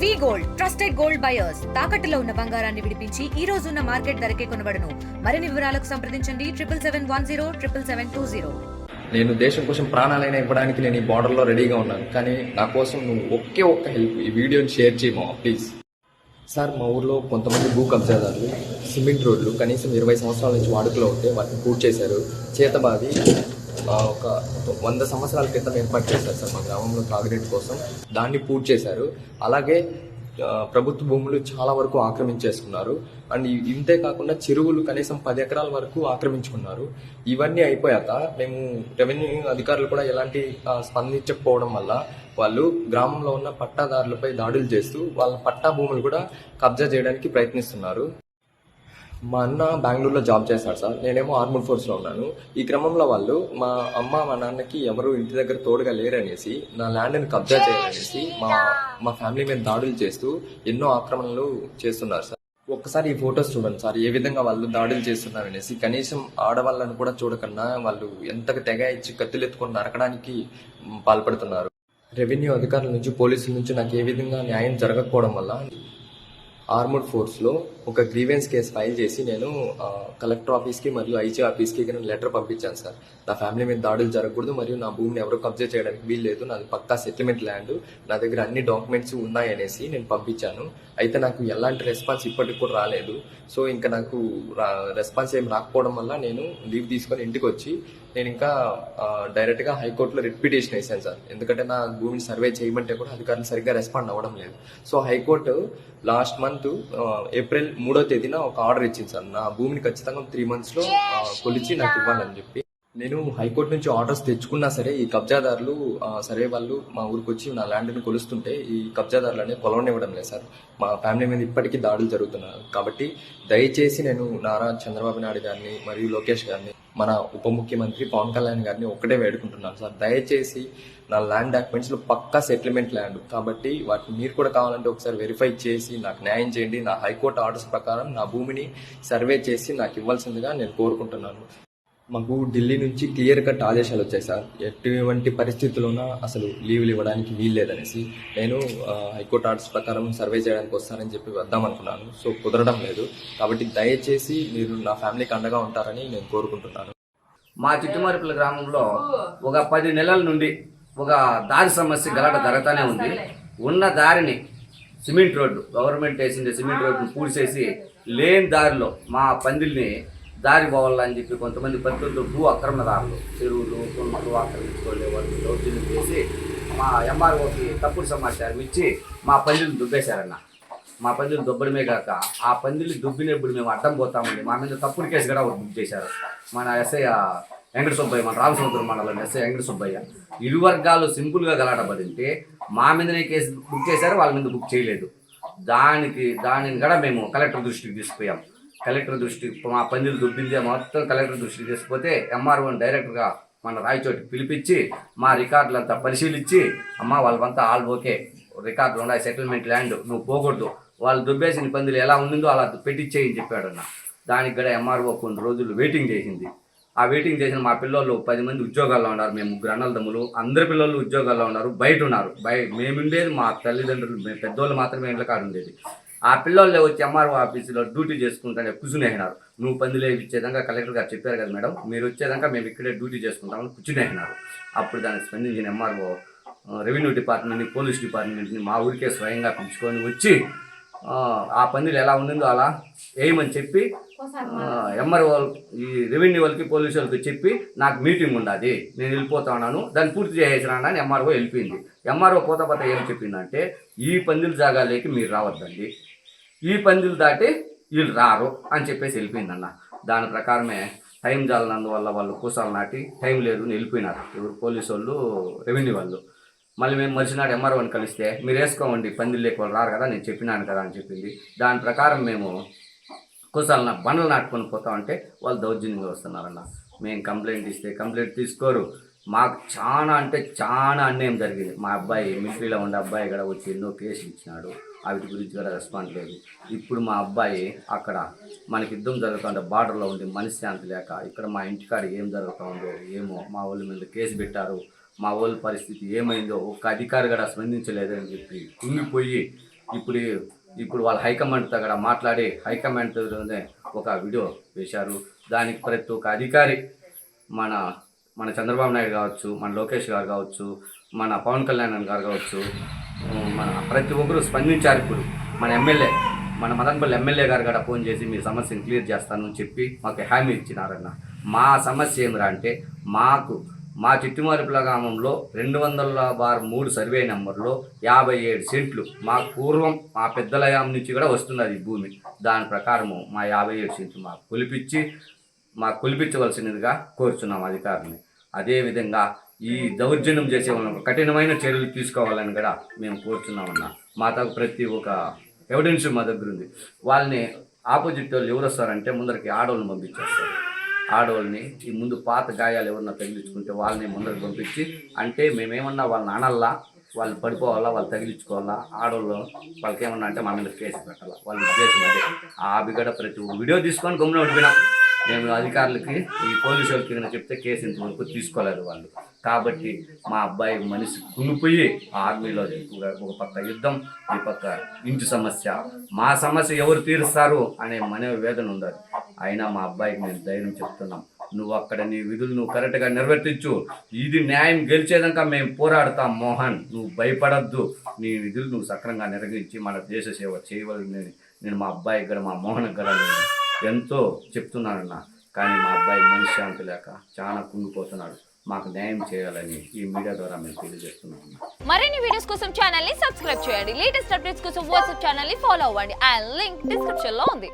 వి gold trusted gold buyers తాకట్టులో ఉన్న బంగారాన్ని విడిపించి ఈ రోజు ఉన్న మార్కెట్ ధరకే కొనబడును. మరిన్ని వివరాలకు సంప్రదించండి 7771077720. నేను దేశం కోసం ప్రాణాలైనా ఇవ్వడానికి నేను ఈ బార్డర్లో రెడీగా ఉన్నాను. కానీ నా కోసం నువ్వు ఒక్క హెల్ప్, ఈ వీడియోని షేర్ చేయమా ప్లీజ్. సార్, మా ఊర్లో కొంతమంది భూ కబ్జాదారులు సిమెంట్ రోడ్లు కనీసం 20 సంవత్సరాల నుంచి వాడుకలో ఉంటే వాటిని పూర్తి చేశారు. చేతబాది ఒక 100 సంవత్సరాల క్రితం ఏర్పాటు చేశారు సార్ మా గ్రామంలో తాగునీటి కోసం. దాన్ని పూర్తి చేశారు. అలాగే ప్రభుత్వ భూములు చాలా వరకు ఆక్రమించేసుకున్నారు. అండ్ ఇంతే కాకుండా చెరువులు కనీసం 10 ఎకరాల వరకు ఆక్రమించుకున్నారు. ఇవన్నీ అయిపోయాక మేము రెవెన్యూ అధికారులు కూడా ఎలాంటి స్పందించకపోవడం వల్ల వాళ్ళు గ్రామంలో ఉన్న పట్టాదారులపై దాడులు చేస్తూ వాళ్ళ పట్టా భూములు కూడా కబ్జా చేయడానికి ప్రయత్నిస్తున్నారు. మా అన్న బెంగళూరులో జాబ్ చేస్తాడు సార్, నేనేమో ఆర్మడ్ ఫోర్స్లో ఉన్నాను. ఈ క్రమంలో వాళ్ళు మా అమ్మ మా నాన్నకి ఎవరు ఇంటి దగ్గర తోడుగా లేరనేసి నా ల్యాండ్ని కబ్జా చేయాలనేసి మా ఫ్యామిలీ మీద దాడులు చేస్తూ ఎన్నో ఆక్రమణలు చేస్తున్నారు సార్. ఒక్కసారి ఈ ఫొటోస్ చూడండి సార్, ఏ విధంగా వాళ్ళు దాడులు చేస్తున్నారు అనేసి. కనీసం ఆడవాళ్ళను కూడా చూడకన్నా వాళ్ళు ఎంతగా తెగ ఇచ్చి కత్తులు ఎత్తుకొని నరకడానికి పాల్పడుతున్నారు. రెవెన్యూ అధికారుల నుంచి పోలీసుల నుంచి నాకు ఏ విధంగా న్యాయం జరగకపోవడం వల్ల ఆర్మడ్ ఫోర్స్లో ఒక గ్రీవెన్స్ కేసు ఫైల్ చేసి నేను కలెక్టర్ ఆఫీస్కి మరియు ఐజీ ఆఫీస్కి లెటర్ పంపించాను సార్. నా ఫ్యామిలీ మీద దాడులు జరగకూడదు మరియు నా భూమిని ఎవరో కబ్జా చేయడానికి వీల్లేదు, నాది పక్కా సెటిల్మెంట్ ల్యాండ్, నా దగ్గర అన్ని డాక్యుమెంట్స్ ఉన్నాయనేసి నేను పంపించాను. అయితే నాకు ఎలాంటి రెస్పాన్స్ ఇప్పటికి కూడా రాలేదు. సో ఇంకా నాకు రెస్పాన్స్ ఏం రాకపోవడం వల్ల నేను లీవ్ తీసుకొని ఇంటికి వచ్చి నేను ఇంకా డైరెక్ట్గా హైకోర్టులో రిట్ పిటిషన్ వేసాను సార్. ఎందుకంటే నా భూమిని సర్వే చేయమంటే కూడా అధికారులు సరిగ్గా రెస్పాండ్ అవ్వడం లేదు. So high court last month April 3వ తేదీన ఒక ఆర్డర్ ఇచ్చింది సార్, నా భూమిని ఖచ్చితంగా 3 monthsలో కొలిచి నాకు ఇవ్వాలని చెప్పి. నేను హైకోర్టు నుంచి ఆర్డర్స్ తెచ్చుకున్నా సరే ఈ కబ్జాదారులు సరే వాళ్ళు మా ఊరికి వచ్చి నా ల్యాండ్ని కొలుస్తుంటే ఈ కబ్జాదారులు అనేది కొలవనివ్వడం లేదు సార్. మా ఫ్యామిలీ మీద ఇప్పటికీ దాడులు జరుగుతున్నారు. కాబట్టి దయచేసి నేను నారా చంద్రబాబు నాయుడు గారిని మరియు లోకేష్ గారిని, మన ఉప ముఖ్యమంత్రి పవన్ కళ్యాణ్ గారిని ఒక్కటే వేడుకుంటున్నాను సార్, దయచేసి నా ల్యాండ్ డాక్యుమెంట్స్లో పక్కా సెటిల్మెంట్ ల్యాండ్ కాబట్టి వాటిని మీరు కూడా కావాలంటే ఒకసారి వెరిఫై చేసి నాకు న్యాయం చేయండి. నా హైకోర్టు ఆర్డర్స్ ప్రకారం నా భూమిని సర్వే చేసి నాకు ఇవ్వాల్సిందిగా నేను కోరుకుంటున్నాను. మాకు ఢిల్లీ నుంచి క్లియర్ కట్ ఆదేశాలు వచ్చాయి సార్, ఎటువంటి పరిస్థితుల్లోనా అసలు లీవ్లు ఇవ్వడానికి వీల్లేదనేసి. నేను హైకోర్టు ఆర్డర్స్ ప్రకారం సర్వే చేయడానికి వస్తానని చెప్పి వద్దామనుకున్నాను. సో కుదరడం లేదు. కాబట్టి దయచేసి మీరు నా ఫ్యామిలీకి అండగా ఉంటారని నేను కోరుకుంటున్నాను. మా చిట్టుమారిపల్లి గ్రామంలో ఒక 10 నెలల నుండి ఒక దారి సమస్య గలాట జరుగుతూనే ఉంది. ఉన్న దారిని సిమెంట్ రోడ్డు గవర్నమెంట్ వేసింది, సిమెంట్ రోడ్డును పూడ్చేసి లేని దారిలో మా పందిల్ని దారి పోవాలని చెప్పి కొంతమంది పద్ధతులు భూ ఆక్రమణదారులు చెరువులు కొండలు ఆక్రమించుకోలే వాళ్ళు దౌర్జన్యం చేసి మా ఎంఆర్ఓకి తప్పుడు సమాచారం ఇచ్చి మా పందిళ్ళు దుబ్బేశారన్న. మా పందిళ్ళు దుబ్బడమే కాక ఆ పందిళ్ళు దుబ్బినప్పుడు మేము అడ్డం పోతామండి, మా మీద తప్పుడు కేసు కూడా బుక్ చేశారు. మన ఎస్ఐ వెంకట సుబ్బయ్య, మన రామసముద్రం మండలం ఎస్ఐ వెంకట సుబ్బయ్య. ఇరు వర్గాలు సింపుల్గా గలాటపడింటే మా మీదనే కేసు బుక్ చేశారు, వాళ్ళ మీద బుక్ చేయలేదు. దానిని కూడా మేము కలెక్టర్ దృష్టికి తీసుకుపోయాం. కలెక్టర్ దృష్టికి మా పందిలు దుబ్బిందే మొత్తం కలెక్టర్ దృష్టికి తీసుకుపోతే ఎంఆర్ఓని డైరెక్ట్గా మన రాయచోటికి పిలిపించి మా రికార్డులంతా పరిశీలించి, అమ్మ వాళ్ళంతా ఆల్ ఓకే, రికార్డులు ఉన్నాయి, సెటిల్మెంట్ ల్యాండ్, నువ్వు పోకూడదు, వాళ్ళు దుబ్బేసిన పందులు ఎలా ఉండిందో అలా పెట్టించేయని చెప్పాడన్న. దానికి కూడా ఎంఆర్ఓ కొన్ని రోజులు వెయిటింగ్ చేసింది. ఆ వెయిటింగ్ చేసిన మా పిల్లలు 10 మంది ఉద్యోగాల్లో ఉన్నారు. మేము 3 అన్నదమ్ములు, అందరి పిల్లలు ఉద్యోగాల్లో ఉన్నారు, బయట ఉన్నారు. మేము ఉండేది మా తల్లిదండ్రులు, మేము పెద్దోళ్ళు మాత్రమే ఇంట్లో కాడ ఉండేది. ఆ పిల్లలు వచ్చి ఎంఆర్ఓ ఆఫీసులో డ్యూటీ చేసుకుంటానే కూర్చునేసినారు. నువ్వు పందులు ఇచ్చేదాకా కలెక్టర్ గారు చెప్పారు కదా మేడం, మీరు వచ్చేదాకా మేము ఇక్కడే డ్యూటీ చేసుకుంటామని కూర్చునేసినారు. అప్పుడు దానికి స్పందించిన ఎంఆర్ఓ రెవెన్యూ డిపార్ట్మెంట్ని, పోలీస్ డిపార్ట్మెంట్ని మా ఊరికే స్వయంగా పిలుచుకొని వచ్చి ఆ పందులు ఎలా ఉండిందో అలా వేయమని చెప్పి ఎంఆర్ఓ ఈ రెవెన్యూ వాళ్ళకి పోలీసు వాళ్ళకి చెప్పి నాకు మీటింగ్ ఉండాలి, నేను వెళ్ళిపోతా ఉన్నాను, దాన్ని పూర్తి చేసేసినా అని ఎంఆర్ఓ వెళ్ళిపోయింది. ఎంఆర్ఓ పోతా ఏం చెప్పిందంటే, ఈ పందుల జాగాలోకి మీరు రావద్దండి, ఈ పందులు దాటి వీళ్ళు రారు అని చెప్పేసి వెళ్ళిపోయిందన్న. దాని ప్రకారమే టైం జాలనందువల్ల వాళ్ళు కూసాలు నాటి టైం లేదు వెళ్ళిపోయినారు. ఎవరు పోలీసు వాళ్ళు, రెవెన్యూ వాళ్ళు. మళ్ళీ మేము మరిచినాడు ఎంఆర్ఓని కలిస్తే, మీరు వేసుకోమండి పందిలు లేక వాళ్ళు రారు కదా, నేను చెప్పినాను కదా అని చెప్పింది. దాని ప్రకారం మేము కూసాలు బండలు నాటుకొని పోతా ఉంటే వాళ్ళు దౌర్జన్యంగా వస్తున్నారన్న. మేము కంప్లైంట్ ఇస్తే కంప్లైంట్ తీసుకోరు. మాకు చాలా అంటే చాలా అన్యాయం జరిగింది. మా అబ్బాయి మిలిటరీలో ఉండే అబ్బాయి కూడా వచ్చి ఎన్నో కేసులు ఇచ్చినాడు, వాటి గురించి కూడా రెస్పాన్స్ లేదు. ఇప్పుడు మా అబ్బాయి అక్కడ మనకి యుద్ధం జరుగుతుంటే బార్డర్లో ఉండి మనశ్శాంతి లేక ఇక్కడ మా ఇంటికాడ ఏం జరుగుతూ ఉందో ఏమో, మా వాళ్ళ మీద కేసు పెట్టారు, మా వాళ్ళ పరిస్థితి ఏమైందో ఒక్క అధికారి కూడా స్పందించలేదని చెప్పి కుంగిపోయి ఇప్పుడు వాళ్ళ హైకమాండ్తో కూడా మాట్లాడి హైకమాండ్తోనే ఒక వీడియో వేశారు. దానికి ప్రతి ఒక్క అధికారి మన చంద్రబాబు నాయుడు కావచ్చు, మన లోకేష్ గారు కావచ్చు, మన పవన్ కళ్యాణ్ గారు కావచ్చు, మన ప్రతి ఒక్కరు స్పందించారు. ఇప్పుడు మన మదనపల్లి ఎమ్మెల్యే గారు కూడా ఫోన్ చేసి మీ సమస్యను క్లియర్ చేస్తాను అని చెప్పి మాకు హామీ ఇచ్చినారన్న. మా సమస్య ఏమిరా అంటే మా చిట్టిమారుపుల గ్రామంలో 200/3 సర్వే నెంబర్లో 57 సెంట్లు మా పూర్వం మా పెద్దలయాం నుంచి కూడా వస్తున్నది ఈ భూమి. దాని ప్రకారము మా 57 సెంట్లు మాకు కొలిపించవలసినదిగా కోరుచున్నాం అధికారులని. అదేవిధంగా ఈ దౌర్జన్యం చేసే వాళ్ళని కఠినమైన చర్యలు తీసుకోవాలని కూడా మేము కోరుచున్నామన్నా. మా తగు ప్రతి ఒక్క ఎవిడెన్స్ మా దగ్గర ఉంది. వాళ్ళని ఆపోజిట్ వాళ్ళు ఎవరు వస్తారంటే ముందరికి ఆడవాళ్ళని పంపించేస్తారు. ఆడవాళ్ళని ఈ ముందు పాత గాయాలు ఎవరన్నా తగిలించుకుంటే వాళ్ళని ముందరికి పంపించి, అంటే మేమేమన్నా వాళ్ళని అనల్లా, వాళ్ళు పడిపోవాలా, వాళ్ళు తగిలించుకోవాలా, ఆడవాళ్ళు వాళ్ళకి ఏమన్నా అంటే మా మీద కేసు పెట్టాలా, వాళ్ళ ఉద్దేశం అదే. ఆ బిగడ ప్రతి వీడియో తీసుకొని గమ్మున ఉండిపోయినాం. మేము అధికారులకి ఈ పోలీసు వాళ్ళకి చెప్తే కేసు ఇంతవరకు తీసుకోలేదు వాళ్ళు. కాబట్టి మా అబ్బాయి మనిషి కునిపోయి ఆర్మీలో ఒక పక్క యుద్ధం, ఈ పక్క ఇంటి సమస్య, మా సమస్య ఎవరు తీరుస్తారు అనే మనోవేదన ఉండాలి. అయినా మా అబ్బాయికి మేము ధైర్యం చెప్తున్నాం, నువ్వు అక్కడ నీ విధులు నువ్వు కరెక్ట్గా నిర్వర్తించు, ఇది న్యాయం గెలిచేదాకా మేము పోరాడతాం మోహన్, నువ్వు భయపడద్దు, నీ విధులు నువ్వు సక్రమంగా నిర్వహించి మన దేశ సేవ చేయవలని నేను మా అబ్బాయికి కూడా మా మోహన్కి కూడా నేను ఎంతో చెప్తున్నానన్నా. కానీ మా అబ్బాయి మనశ్శాంతి లేక చాలా కుంగిపోతున్నాడు. మాకు న్యాయం చేయాలని ఈ మీడియా ద్వారా మేము తెలియజేస్తున్నాం. మరిన్ని వీడియోస్ కోసం ఛానల్ ని సబ్స్క్రైబ్ చేయండి. లేటెస్ట్ అప్డేట్స్ కోసం వాట్సాప్ ఛానల్ ని ఫాలో అవ్వండి. ఆ లింక్ డిస్క్రిప్షన్ లో ఉంది.